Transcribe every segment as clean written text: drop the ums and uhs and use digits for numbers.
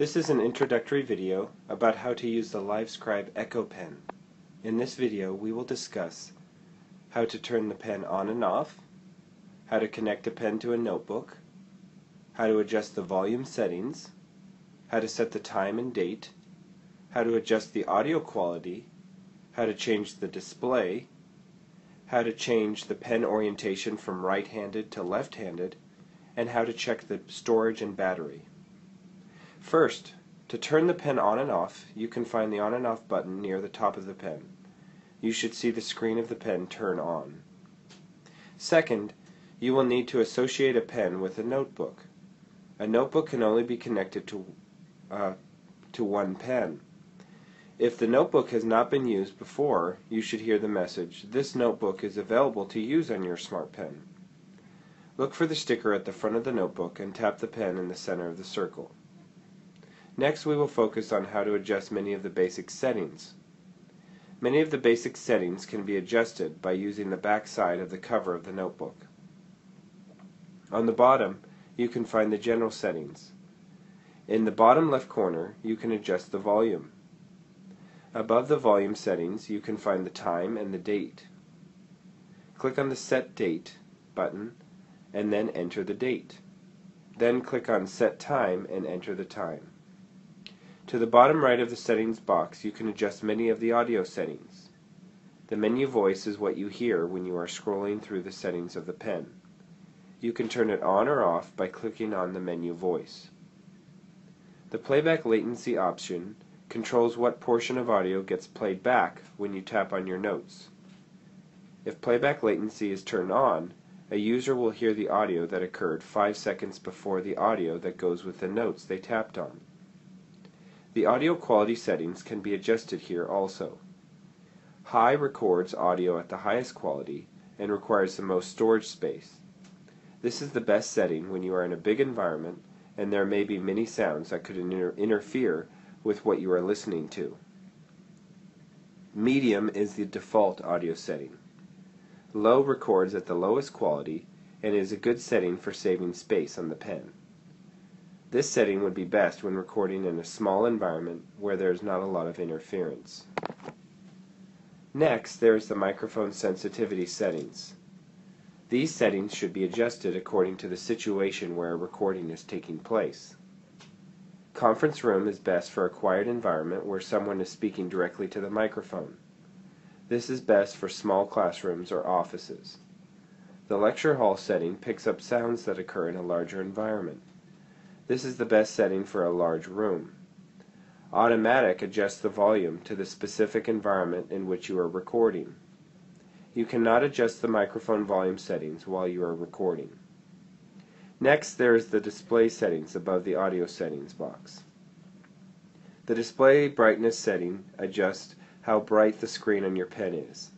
This is an introductory video about how to use the LiveScribe Echo Pen. In this video we will discuss how to turn the pen on and off, how to connect a pen to a notebook, how to adjust the volume settings, how to set the time and date, how to adjust the audio quality, how to change the display, how to change the pen orientation from right-handed to left-handed, and how to check the storage and battery. First, to turn the pen on and off, you can find the on and off button near the top of the pen. You should see the screen of the pen turn on. Second, you will need to associate a pen with a notebook. A notebook can only be connected to one pen. If the notebook has not been used before, you should hear the message, "This notebook is available to use on your smart pen." Look for the sticker at the front of the notebook and tap the pen in the center of the circle. Next, we will focus on how to adjust many of the basic settings. Many of the basic settings can be adjusted by using the back side of the cover of the notebook. On the bottom, you can find the general settings. In the bottom left corner, you can adjust the volume. Above the volume settings, you can find the time and the date. Click on the Set Date button and then enter the date. Then click on Set Time and enter the time. To the bottom right of the settings box, you can adjust many of the audio settings. The menu voice is what you hear when you are scrolling through the settings of the pen. You can turn it on or off by clicking on the menu voice. The playback latency option controls what portion of audio gets played back when you tap on your notes. If playback latency is turned on, a user will hear the audio that occurred 5 seconds before the audio that goes with the notes they tapped on. The audio quality settings can be adjusted here also. High records audio at the highest quality and requires the most storage space. This is the best setting when you are in a big environment and there may be many sounds that could interfere with what you are listening to. Medium is the default audio setting. Low records at the lowest quality and is a good setting for saving space on the pen. This setting would be best when recording in a small environment where there is not a lot of interference. Next, there is the microphone sensitivity settings. These settings should be adjusted according to the situation where a recording is taking place. Conference room is best for a quiet environment where someone is speaking directly to the microphone. This is best for small classrooms or offices. The lecture hall setting picks up sounds that occur in a larger environment. This is the best setting for a large room. Automatic adjusts the volume to the specific environment in which you are recording. You cannot adjust the microphone volume settings while you are recording. Next, there is the display settings above the audio settings box. The display brightness setting adjusts how bright the screen on your pen is.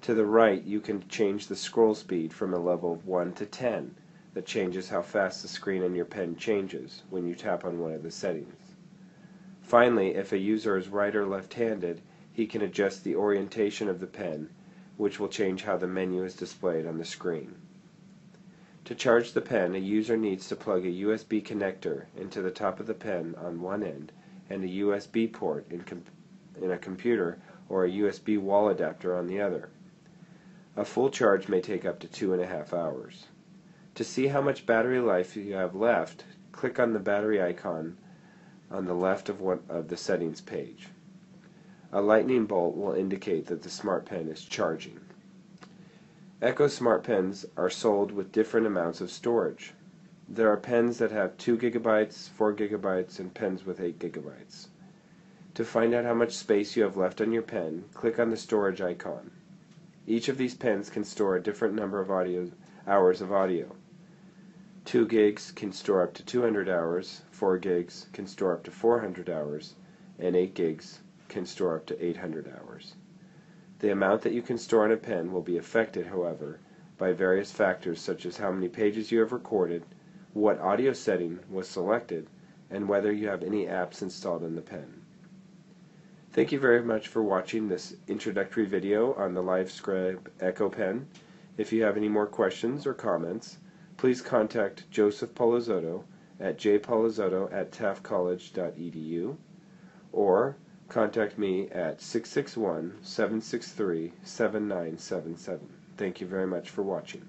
To the right, you can change the scroll speed from a level of 1 to 10. That changes how fast the screen on your pen changes when you tap on one of the settings. Finally, if a user is right or left-handed, he can adjust the orientation of the pen, which will change how the menu is displayed on the screen. To charge the pen, a user needs to plug a USB connector into the top of the pen on one end and a USB port in a computer or a USB wall adapter on the other. A full charge may take up to 2.5 hours. To see how much battery life you have left, click on the battery icon on the left of the settings page. A lightning bolt will indicate that the smart pen is charging. Echo smart pens are sold with different amounts of storage. There are pens that have 2 GB, 4 GB, and pens with 8 GB. To find out how much space you have left on your pen, click on the storage icon. Each of these pens can store a different number of hours of audio. 2 gigs can store up to 200 hours, 4 gigs can store up to 400 hours, and 8 gigs can store up to 800 hours. The amount that you can store on a pen will be affected, however, by various factors such as how many pages you have recorded, what audio setting was selected, and whether you have any apps installed in the pen. Thank you very much for watching this introductory video on the LiveScribe Echo Pen. If you have any more questions or comments, please contact Joseph Polizotto at jpaulazotto@taftcollege.edu or contact me at 661-763-7977. Thank you very much for watching.